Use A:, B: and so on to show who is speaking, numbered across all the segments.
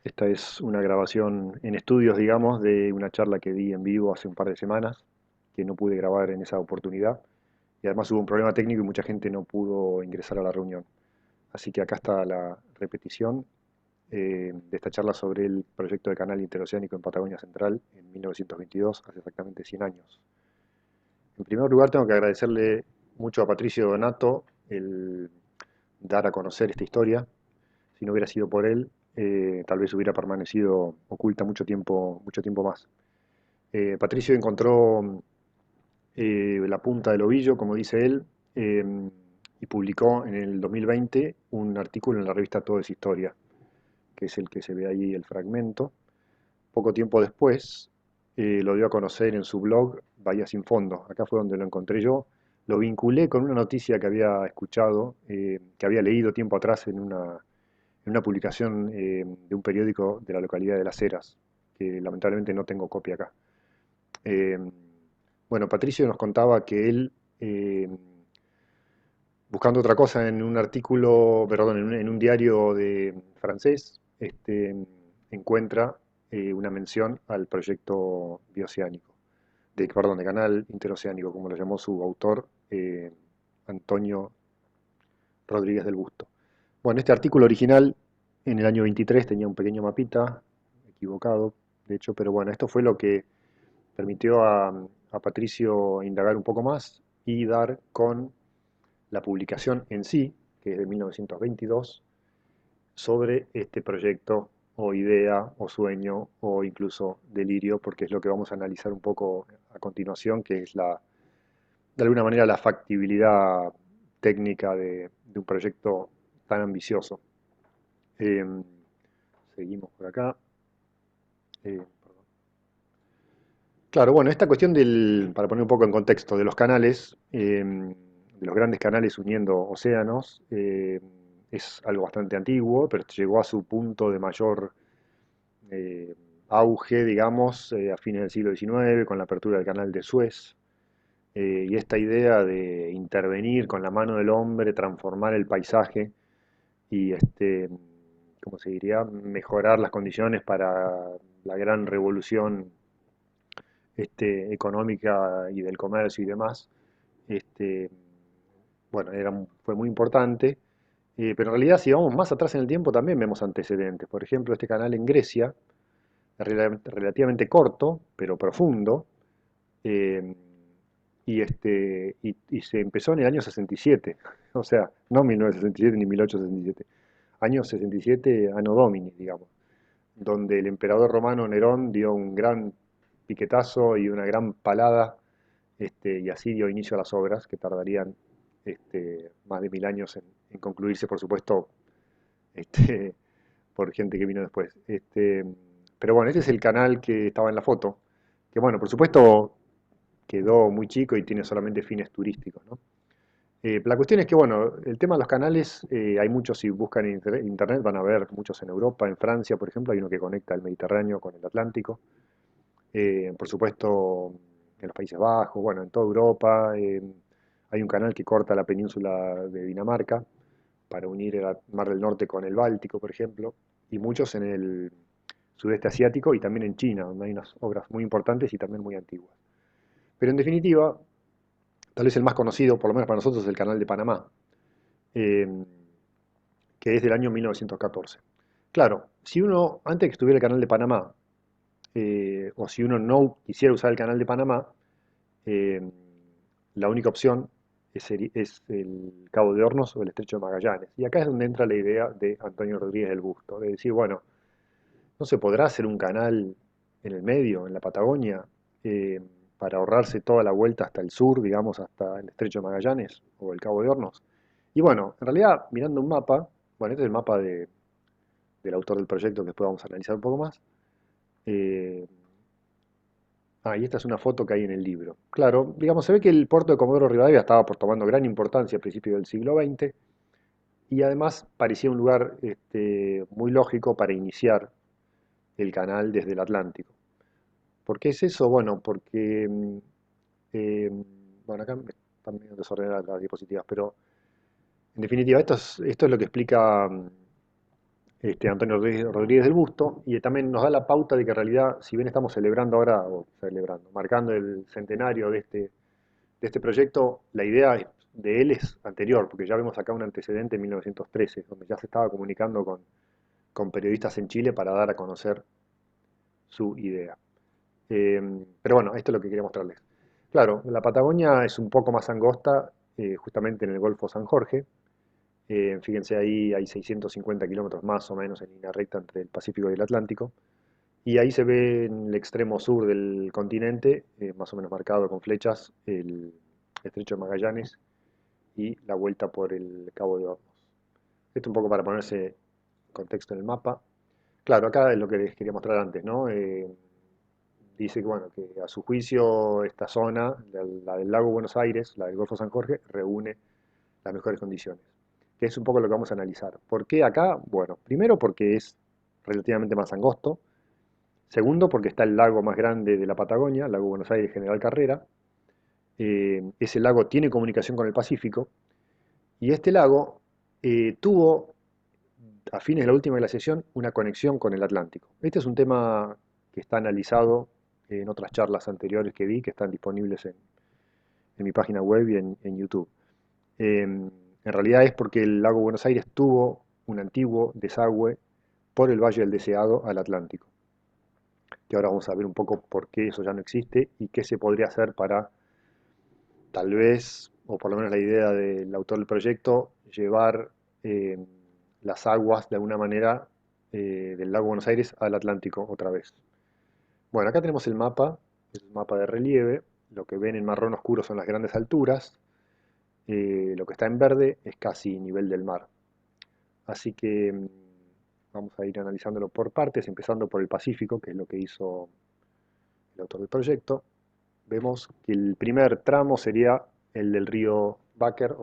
A: Esta es una grabación en estudios, digamos, de una charla que di en vivo hace un par de semanas, que no pude grabar en esa oportunidad. Y además hubo un problema técnico y mucha gente no pudo ingresar a la reunión. Así que acá está la repetición de esta charla sobre el proyecto de canal interoceánico en Patagonia Central en 1922, hace exactamente 100 años. En primer lugar, tengo que agradecerle mucho a Patricio Donato el dar a conocer esta historia. Si no hubiera sido por él, tal vez hubiera permanecido oculta mucho tiempo más. Patricio encontró la punta del ovillo, como dice él, eh, y publicó en el 2020 un artículo en la revista Todo es Historia, que es el que se ve ahí el fragmento. Poco tiempo después lo dio a conocer en su blog Bahía Sin Fondo. Acá fue donde lo encontré yo. Lo vinculé con una noticia que había escuchado, que había leído tiempo atrás en una publicación de un periódico de la localidad de Las Heras, que lamentablemente no tengo copia acá. Eh, bueno, Patricio nos contaba que él, buscando otra cosa en un artículo, perdón, en un diario de francés, encuentra una mención al proyecto bioceánico, perdón, de canal interoceánico, como lo llamó su autor, Antonio Rodríguez del Busto. Bueno, este artículo original en el año 23 tenía un pequeño mapita, equivocado, de hecho, pero bueno, esto fue lo que permitió a Patricio indagar un poco más y dar con la publicación en sí, que es de 1922, sobre este proyecto o idea o sueño o incluso delirio, porque es lo que vamos a analizar un poco a continuación, que es de alguna manera la factibilidad técnica de un proyecto tan ambicioso. Eh, Seguimos por acá. Perdón. Claro, bueno, esta cuestión para poner un poco en contexto, de los canales, de los grandes canales uniendo océanos, es algo bastante antiguo, pero llegó a su punto de mayor eh, auge, digamos, a fines del siglo XIX, con la apertura del canal de Suez, y esta idea de intervenir con la mano del hombre, transformar el paisaje y, ¿cómo se diría?, mejorar las condiciones para la gran revolución económica y del comercio y demás, este, bueno, fue muy importante, pero en realidad si vamos más atrás en el tiempo también vemos antecedentes. Por ejemplo, este canal en Grecia, relativamente corto, pero profundo, eh, y se empezó en el año 67, o sea, no 1967 ni 1867, año 67 Anno Domini, digamos, donde el emperador romano Nerón dio un gran piquetazo y una gran palada, y así dio inicio a las obras que tardarían más de 1000 años en concluirse, por supuesto, este, por gente que vino después. Pero bueno, este es el canal que estaba en la foto, que bueno, por supuesto quedó muy chico y tiene solamente fines turísticos, ¿no? La cuestión es que, bueno, el tema de los canales, hay muchos, si buscan en internet, van a ver muchos en Europa, en Francia, por ejemplo, hay uno que conecta el Mediterráneo con el Atlántico. Por supuesto, en los Países Bajos, bueno, en toda Europa, hay un canal que corta la península de Dinamarca para unir el Mar del Norte con el Báltico, por ejemplo, y muchos en el sudeste asiático y también en China, donde hay unas obras muy importantes y también muy antiguas. Pero en definitiva, tal vez el más conocido, por lo menos para nosotros, es el Canal de Panamá, eh, que es del año 1914. Claro, si uno, antes de que estuviera el Canal de Panamá, o si uno no quisiera usar el Canal de Panamá, eh, la única opción es el Cabo de Hornos o el Estrecho de Magallanes. Y acá es donde entra la idea de Antonio Rodríguez del Busto, de decir, bueno, ¿no se podrá hacer un canal en el medio, en la Patagonia, eh, para ahorrarse toda la vuelta hasta el sur, digamos, hasta el Estrecho de Magallanes o el Cabo de Hornos? Y bueno, en realidad, mirando un mapa, bueno, este es el mapa del autor del proyecto que después vamos a analizar un poco más. eh, y esta es una foto que hay en el libro. Claro, digamos, se ve que el puerto de Comodoro Rivadavia estaba por tomando gran importancia a principios del siglo XX y además parecía un lugar muy lógico para iniciar el canal desde el Atlántico. ¿Por qué es eso? Bueno, porque, eh, bueno, acá están medio desordenadas las diapositivas, pero en definitiva esto es lo que explica Antonio Rodríguez del Busto, y también nos da la pauta de que en realidad, si bien estamos celebrando ahora, o celebrando, marcando el centenario de este proyecto, la idea de él es anterior, porque ya vemos acá un antecedente en 1913, donde ya se estaba comunicando con periodistas en Chile para dar a conocer su idea. Pero bueno, esto es lo que quería mostrarles. Claro, la Patagonia es un poco más angosta, justamente en el Golfo San Jorge. Fíjense ahí, hay 650 kilómetros más o menos en línea recta entre el Pacífico y el Atlántico. Y ahí se ve en el extremo sur del continente, más o menos marcado con flechas, el Estrecho de Magallanes y la vuelta por el Cabo de Hornos. Esto un poco para ponerse en contexto en el mapa. Claro, acá es lo que les quería mostrar antes, ¿no? Dice que, bueno, que a su juicio esta zona, la del lago Buenos Aires, la del Golfo San Jorge, reúne las mejores condiciones, que es un poco lo que vamos a analizar. ¿Por qué acá? Bueno, primero porque es relativamente más angosto, segundo porque está el lago más grande de la Patagonia, el lago Buenos Aires General Carrera. Ese lago tiene comunicación con el Pacífico, y este lago tuvo, a fines de la última glaciación, una conexión con el Atlántico. Este es un tema que está analizado en otras charlas anteriores que di, que están disponibles en mi página web y en YouTube. En realidad es porque el lago Buenos Aires tuvo un antiguo desagüe por el Valle del Deseado al Atlántico, que ahora vamos a ver un poco por qué eso ya no existe y qué se podría hacer para, tal vez, o por lo menos la idea del autor del proyecto, llevar eh, las aguas de alguna manera del lago Buenos Aires al Atlántico otra vez. Bueno, acá tenemos el mapa, es un mapa de relieve. Lo que ven en marrón oscuro son las grandes alturas. Lo que está en verde es casi nivel del mar. Así que vamos a ir analizándolo por partes, empezando por el Pacífico, que es lo que hizo el autor del proyecto. Vemos que el primer tramo sería el del río Baker,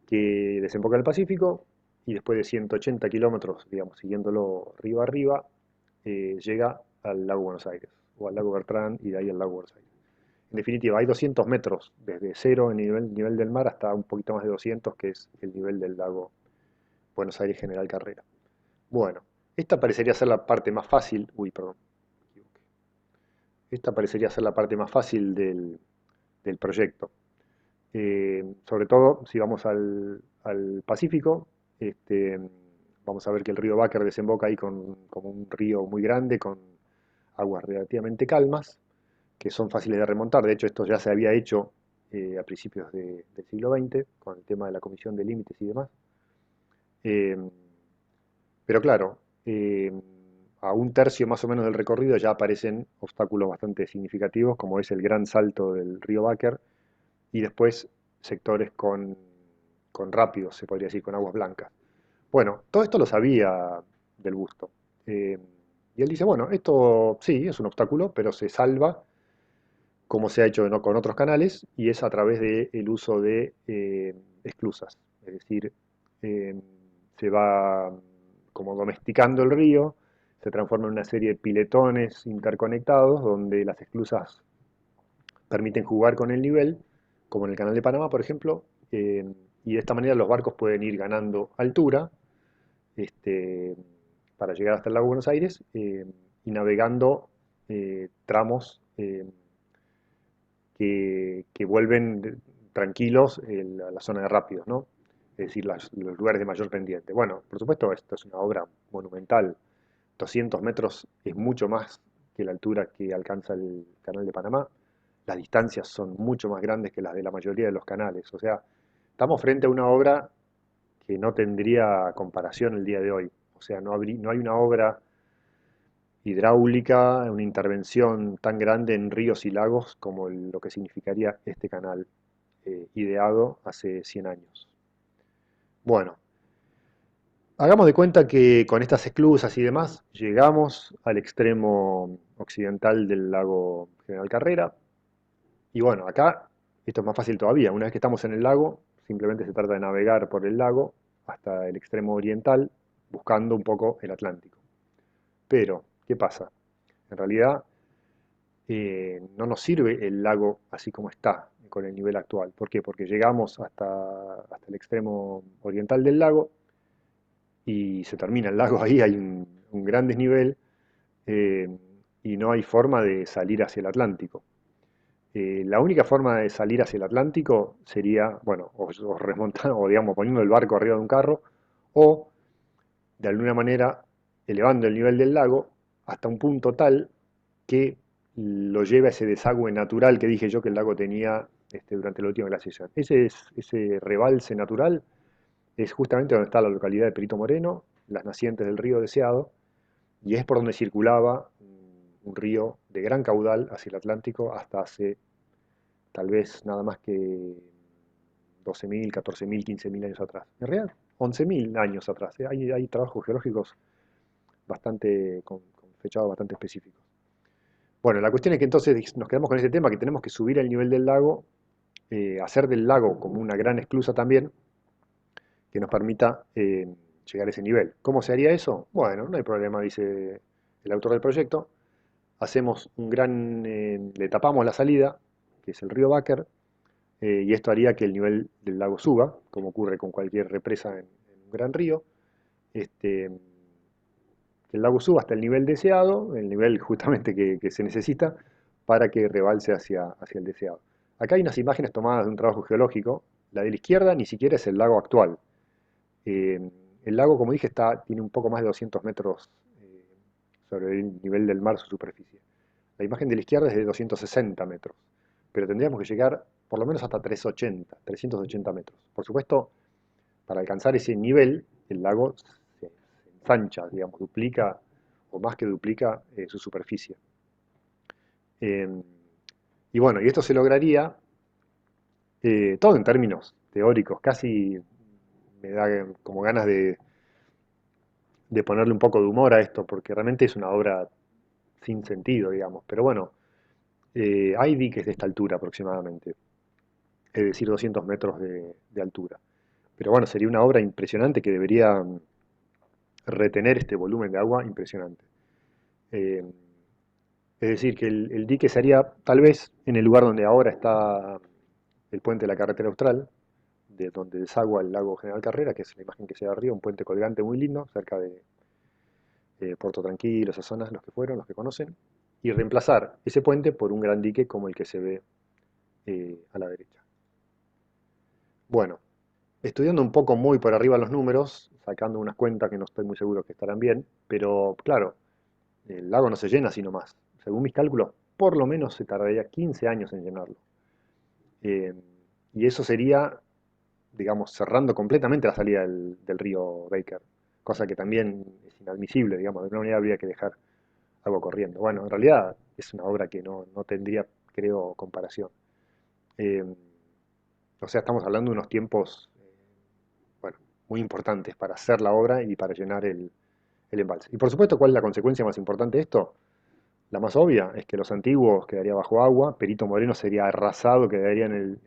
A: que desemboca en el Pacífico, y después de 180 kilómetros, digamos, siguiéndolo río arriba, llega al lago Buenos Aires, o al lago Bertrand, y de ahí al lago Buenos Aires. En definitiva, hay 200 metros desde cero en nivel del mar hasta un poquito más de 200, que es el nivel del lago Buenos Aires General Carrera. Bueno, esta parecería ser la parte más fácil. Uy, perdón, me equivoqué. Esta parecería ser la parte más fácil del proyecto. Sobre todo si vamos al Pacífico, este, vamos a ver que el río Báquer desemboca ahí como un río muy grande, con aguas relativamente calmas, que son fáciles de remontar. De hecho, esto ya se había hecho a principios del siglo XX, con el tema de la Comisión de Límites y demás. Eh, pero claro, a un tercio más o menos del recorrido ya aparecen obstáculos bastante significativos, como es el gran salto del río Báquer, y después sectores con rápidos, se podría decir, con aguas blancas. Bueno, todo esto lo sabía del Busto. Eh, y él dice, bueno, esto sí, es un obstáculo, pero se salva, como se ha hecho con otros canales, y es a través del uso de esclusas. Es decir, eh, se va como domesticando el río, se transforma en una serie de piletones interconectados, donde las esclusas permiten jugar con el nivel, como en el Canal de Panamá, por ejemplo, y de esta manera los barcos pueden ir ganando altura, este, para llegar hasta el lago Buenos Aires, y navegando tramos que vuelven tranquilos a la zona de rápidos, ¿no? Es decir, los lugares de mayor pendiente. Bueno, por supuesto, esto es una obra monumental. 200 metros es mucho más que la altura que alcanza el Canal de Panamá. Las distancias son mucho más grandes que las de la mayoría de los canales. O sea, estamos frente a una obra que no tendría comparación el día de hoy. O sea, no hay una obra hidráulica, una intervención tan grande en ríos y lagos como lo que significaría este canal, ideado hace 100 años. Bueno, hagamos de cuenta que con estas esclusas y demás llegamos al extremo occidental del lago General Carrera. Y bueno, acá esto es más fácil todavía. Una vez que estamos en el lago, simplemente se trata de navegar por el lago hasta el extremo oriental, buscando un poco el Atlántico. Pero, ¿qué pasa? En realidad no nos sirve el lago así como está, con el nivel actual. ¿Por qué? Porque llegamos hasta el extremo oriental del lago, y se termina el lago ahí, hay un gran desnivel, eh, y no hay forma de salir hacia el Atlántico. La única forma de salir hacia el Atlántico sería, bueno, o remontando, o digamos, poniendo el barco arriba de un carro, o de alguna manera elevando el nivel del lago hasta un punto tal que lo lleve a ese desagüe natural que dije yo que el lago tenía durante la última glaciación. Ese rebalse natural es justamente donde está la localidad de Perito Moreno, las nacientes del río Deseado, y es por donde circulaba un río de gran caudal hacia el Atlántico hasta hace tal vez nada más que 12.000, 14.000, 15.000 años atrás. En realidad, 11.000 años atrás. Hay trabajos geológicos con fechados bastante específicos. Bueno, la cuestión es que entonces nos quedamos con ese tema, que tenemos que subir el nivel del lago, hacer del lago como una gran esclusa también, que nos permita llegar a ese nivel. ¿Cómo se haría eso? Bueno, no hay problema, dice el autor del proyecto. Hacemos le tapamos la salida, que es el río Báquer, y esto haría que el nivel del lago suba, como ocurre con cualquier represa en un gran río. Este, que el lago suba hasta el nivel deseado, el nivel justamente que se necesita para que rebalse hacia el deseado. Acá hay unas imágenes tomadas de un trabajo geológico. La de la izquierda ni siquiera es el lago actual. El lago, como dije, tiene un poco más de 200 metros sobre el nivel del mar, su superficie. La imagen de la izquierda es de 260 metros, pero tendríamos que llegar por lo menos hasta 380 metros. Por supuesto, para alcanzar ese nivel, el lago se ensancha, digamos, duplica o más que duplica su superficie. Eh, y bueno, y esto se lograría todo en términos teóricos, casi me da como ganas de ponerle un poco de humor a esto, porque realmente es una obra sin sentido, digamos. Pero bueno, hay diques de esta altura aproximadamente, es decir, 200 metros de altura. Pero bueno, sería una obra impresionante que debería retener este volumen de agua impresionante. Eh, es decir, que el dique se haría tal vez en el lugar donde ahora está el puente de la carretera austral, de donde desagua el lago General Carrera, que es la imagen que se da arriba, un puente colgante muy lindo, cerca de Puerto Tranquilo, esas zonas, los que fueron, los que conocen, y reemplazar ese puente por un gran dique como el que se ve a la derecha. Bueno, estudiando un poco muy por arriba los números, sacando unas cuentas que no estoy muy seguro que estarán bien, pero claro, el lago no se llena sino más. Según mis cálculos, por lo menos se tardaría 15 años en llenarlo. Eh, y eso sería, digamos, cerrando completamente la salida del río Baker, cosa que también es inadmisible, digamos, de alguna manera habría que dejar agua corriendo. Bueno, en realidad es una obra que no tendría, creo, comparación. Eh, o sea, estamos hablando de unos tiempos, bueno, muy importantes para hacer la obra y para llenar el embalse. Y por supuesto, ¿cuál es la consecuencia más importante de esto? La más obvia es que los antiguos quedaría bajo agua, Perito Moreno sería arrasado, quedaría en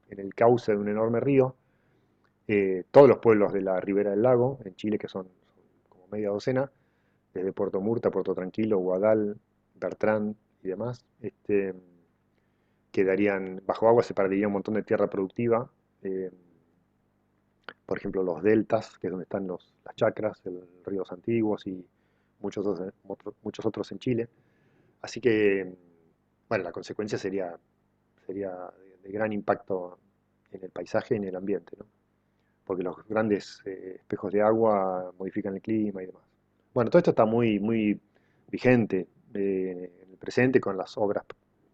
A: el cauce de un enorme río. Todos los pueblos de la ribera del lago, en Chile, que son como media docena, desde Puerto Murta, Puerto Tranquilo, Guadal, Bertrán y demás, quedarían bajo agua, se perdería un montón de tierra productiva. eh, por ejemplo, los deltas, que es donde están las chacras, los ríos antiguos y muchos otros en Chile. Así que, bueno, la consecuencia sería de gran impacto en el paisaje y en el ambiente, ¿no? Porque los grandes espejos de agua modifican el clima y demás. Bueno, todo esto está muy, muy vigente en el presente con las obras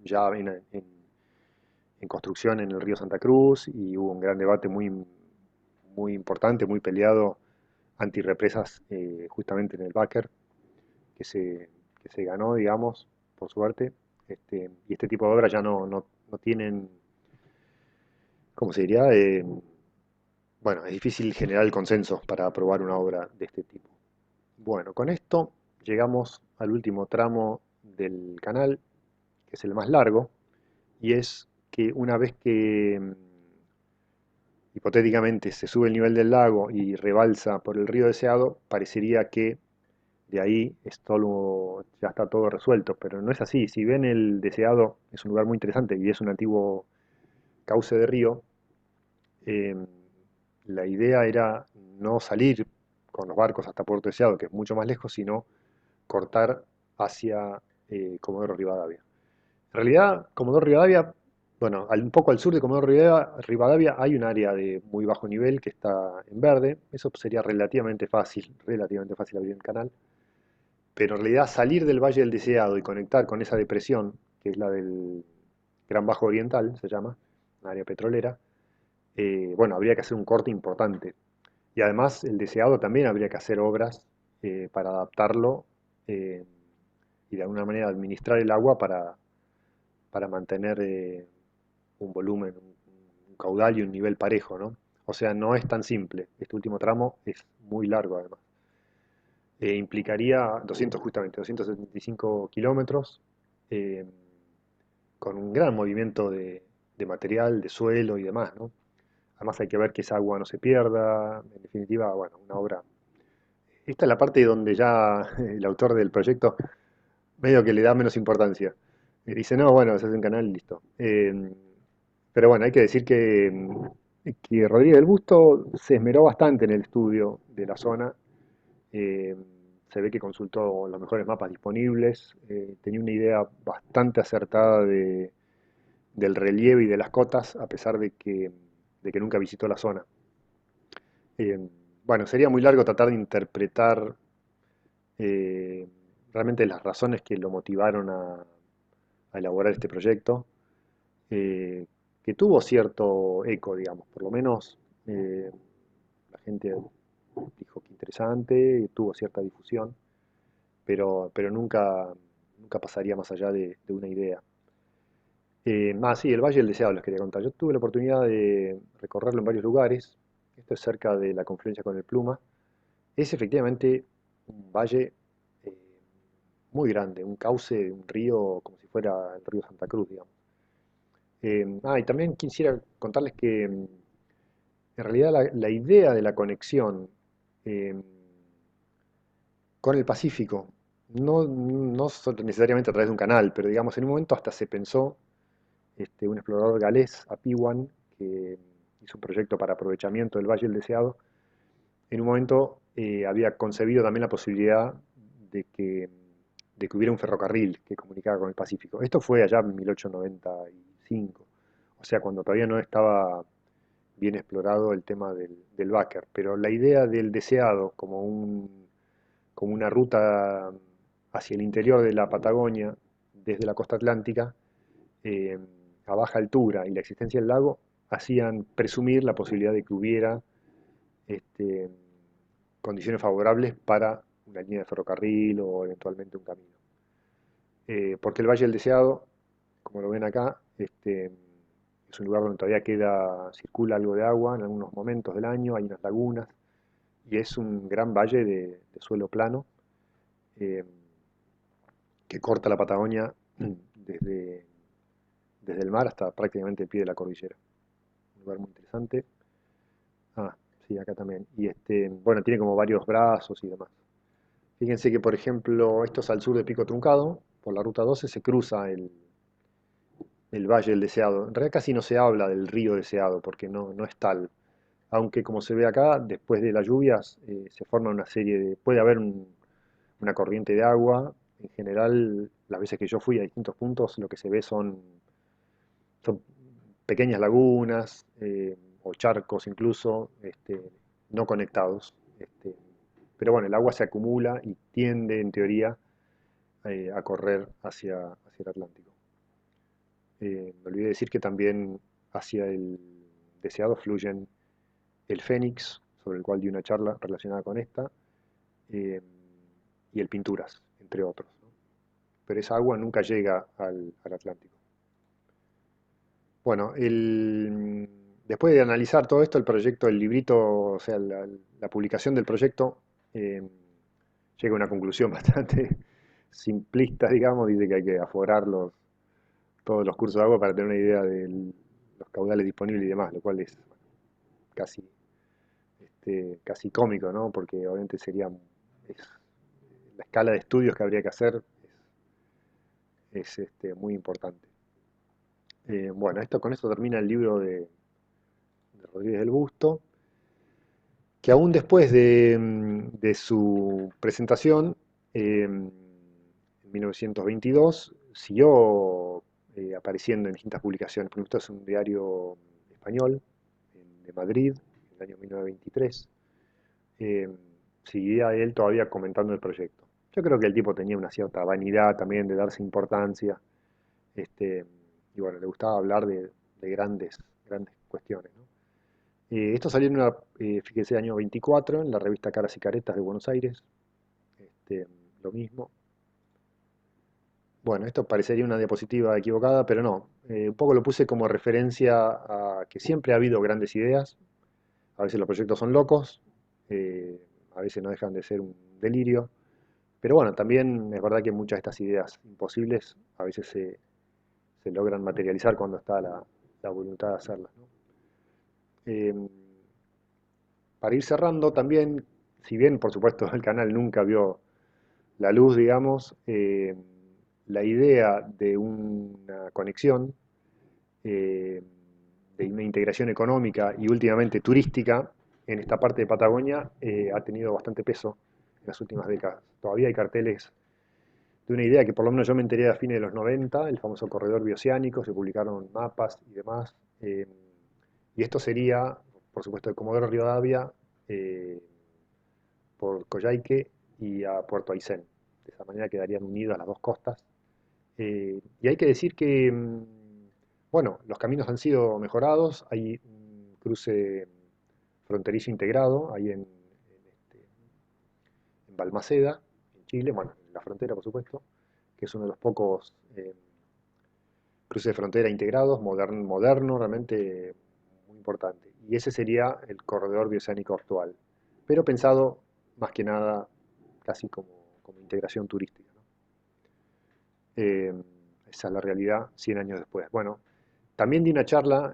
A: ya en construcción en el río Santa Cruz y hubo un gran debate muy, muy importante, muy peleado antirrepresas justamente en el Báquer, que que se ganó, digamos, por suerte. Y este tipo de obras ya no tienen, ¿cómo se diría? Bueno, es difícil generar el consenso para aprobar una obra de este tipo. Bueno, con esto llegamos al último tramo del canal, que es el más largo, y es que una vez que hipotéticamente se sube el nivel del lago y rebalsa por el río Deseado, parecería que de ahí ya está todo resuelto, pero no es así. Si ven el Deseado, es un lugar muy interesante y es un antiguo cauce de río. eh, la idea era no salir con los barcos hasta Puerto Deseado, que es mucho más lejos, sino cortar hacia Comodoro Rivadavia. En realidad, Comodoro Rivadavia, bueno, un poco al sur de Comodoro Rivadavia hay un área de muy bajo nivel que está en verde. Eso sería relativamente fácil abrir el canal. Pero en realidad salir del Valle del Deseado y conectar con esa depresión, que es la del Gran Bajo Oriental, se llama, un área petrolera, bueno, habría que hacer un corte importante. Y además el Deseado también habría que hacer obras para adaptarlo eh, y de alguna manera administrar el agua para mantener un volumen, un caudal y un nivel parejo, ¿no? O sea, no es tan simple. Este último tramo es muy largo además. Implicaría 200, justamente, 275 kilómetros, eh, con un gran movimiento de material, de suelo y demás, ¿no? Además hay que ver que esa agua no se pierda, en definitiva, bueno, una obra. Esta es la parte donde ya el autor del proyecto medio que le da menos importancia. Dice, no, bueno, se hace un canal y listo. Pero bueno, hay que decir que Rodríguez del Busto se esmeró bastante en el estudio de la zona. Eh, Se ve que consultó los mejores mapas disponibles, tenía una idea bastante acertada del relieve y de las cotas, a pesar de que nunca visitó la zona. Eh, bueno, sería muy largo tratar de interpretar eh, realmente las razones que lo motivaron a elaborar este proyecto, eh, que tuvo cierto eco, digamos, por lo menos la gente dijo que interesante, tuvo cierta difusión, pero nunca pasaría más allá de una idea. Sí, el Valle del Deseado les quería contar. Yo tuve la oportunidad de recorrerlo en varios lugares. Esto es cerca de la confluencia con el Pluma. Es efectivamente un valle eh, muy grande, un cauce de un río como si fuera el río Santa Cruz, digamos. Y también quisiera contarles que en realidad la idea de la conexión eh, con el Pacífico, no necesariamente a través de un canal, pero digamos en un momento hasta se pensó un explorador galés, Apiwan, que hizo un proyecto para aprovechamiento del Valle del Deseado, en un momento había concebido también la posibilidad de que, de que hubiera un ferrocarril que comunicara con el Pacífico. Esto fue allá en 1895, o sea, cuando todavía no estaba bien explorado el tema del Báquer, pero la idea del Deseado como una ruta hacia el interior de la Patagonia, desde la costa atlántica, eh, a baja altura y la existencia del lago hacían presumir la posibilidad de que hubiera este, condiciones favorables para una línea de ferrocarril o eventualmente un camino. Porque el Valle del Deseado, como lo ven acá, es un lugar donde todavía circula algo de agua en algunos momentos del año, hay unas lagunas, y es un gran valle de suelo plano eh, que corta la Patagonia desde, desde el mar hasta prácticamente el pie de la cordillera. Un lugar muy interesante. Sí, acá también. Y bueno, tiene como varios brazos y demás. Fíjense que, por ejemplo, esto es al sur de Pico Truncado, por la ruta 12 se cruza el Valle del Deseado. En realidad casi no se habla del río Deseado porque no es tal. Aunque como se ve acá, después de las lluvias se forma una serie de... Puede haber una corriente de agua. En general, las veces que yo fui a distintos puntos, lo que se ve son pequeñas lagunas o charcos incluso, no conectados. Pero bueno, el agua se acumula y tiende, en teoría, a correr hacia el Atlántico. Me olvidé decir que también hacia el Deseado fluyen el Fénix, sobre el cual di una charla relacionada con esta, eh, y el Pinturas, entre otros, ¿no? Pero esa agua nunca llega al Atlántico. Bueno, después de analizar todo esto, el proyecto, el librito, o sea, la publicación del proyecto, eh, llega a una conclusión bastante simplista, digamos, dice que hay que aforar todos los cursos de agua para tener una idea de los caudales disponibles y demás, lo cual es bueno, casi, casi cómico, ¿no? Porque obviamente la escala de estudios que habría que hacer es muy importante. Bueno, con esto termina el libro de Rodríguez del Busto. que aún después de su presentación, en 1922, siguió apareciendo en distintas publicaciones. Por ejemplo, esto es un diario español de Madrid, en el año 1923. eh, Seguía él todavía comentando el proyecto. Yo creo que el tipo tenía una cierta vanidad también de darse importancia, este, y bueno, le gustaba hablar de grandes cuestiones, ¿no? Esto salió en una, fíjese, año 24, en la revista Caras y Caretas de Buenos Aires. Este, lo mismo. Bueno, esto parecería una diapositiva equivocada, pero no. Un poco lo puse como referencia a que siempre ha habido grandes ideas. A veces los proyectos son locos, eh, a veces no dejan de ser un delirio. Pero bueno, también es verdad que muchas de estas ideas imposibles a veces se logran materializar cuando está la voluntad de hacerlas, ¿no? Eh, para ir cerrando también, si bien por supuesto el canal nunca vio la luz, digamos, la idea de una conexión, eh, de una integración económica y últimamente turística en esta parte de Patagonia ha tenido bastante peso en las últimas décadas. Todavía hay carteles de una idea que por lo menos yo me enteré a fines de los 90, el famoso corredor bioceánico, se publicaron mapas y demás. Y esto sería, por supuesto, de Comodoro Rivadavia, eh, por Coyhaique y a Puerto Aysén. De esa manera quedarían unidas las dos costas. Y hay que decir que, bueno, los caminos han sido mejorados, hay un cruce fronterizo integrado ahí en Balmaceda, en Chile, bueno, en la frontera por supuesto, que es uno de los pocos cruces de frontera integrados, moderno, realmente muy importante. Y ese sería el corredor bioceánico actual, pero pensado más que nada casi como integración turística, ¿no? Eh, Esa es la realidad 100 años después. Bueno, también di una charla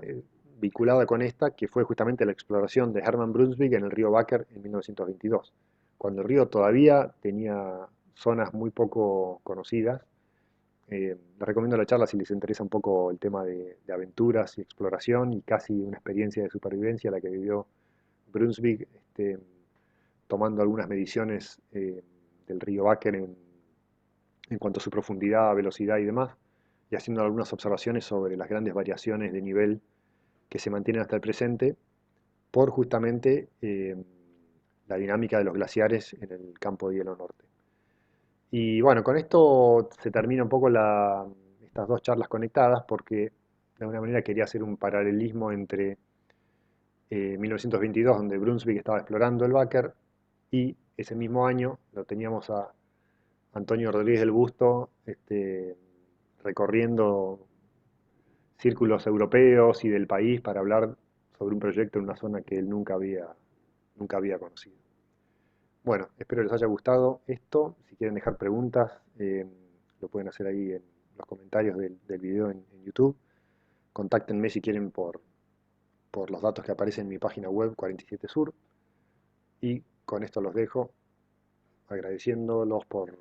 A: vinculada con esta, que fue justamente la exploración de Hermann Brunswick en el río Baker en 1922, cuando el río todavía tenía zonas muy poco conocidas. Les recomiendo la charla si les interesa un poco el tema de aventuras y exploración y casi una experiencia de supervivencia la que vivió Brunswick, tomando algunas mediciones del río Baker en cuanto a su profundidad, velocidad y demás, y haciendo algunas observaciones sobre las grandes variaciones de nivel que se mantienen hasta el presente por justamente la dinámica de los glaciares en el campo de hielo norte. Y bueno, con esto se termina un poco estas dos charlas conectadas porque de alguna manera quería hacer un paralelismo entre 1922, donde Brunswick estaba explorando el Baker, y ese mismo año lo teníamos a Antonio Rodríguez del Busto recorriendo círculos europeos y del país para hablar sobre un proyecto en una zona que él nunca había conocido. Bueno, espero les haya gustado esto. Si quieren dejar preguntas, lo pueden hacer ahí en los comentarios del video en YouTube. Contáctenme si quieren por los datos que aparecen en mi página web 47 Sur. Y con esto los dejo, agradeciéndolos por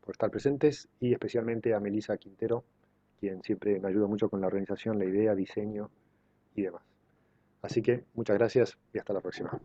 A: estar presentes y especialmente a Melissa Quintero, quien siempre me ayuda mucho con la organización, la idea, diseño y demás. Así que muchas gracias y hasta la próxima.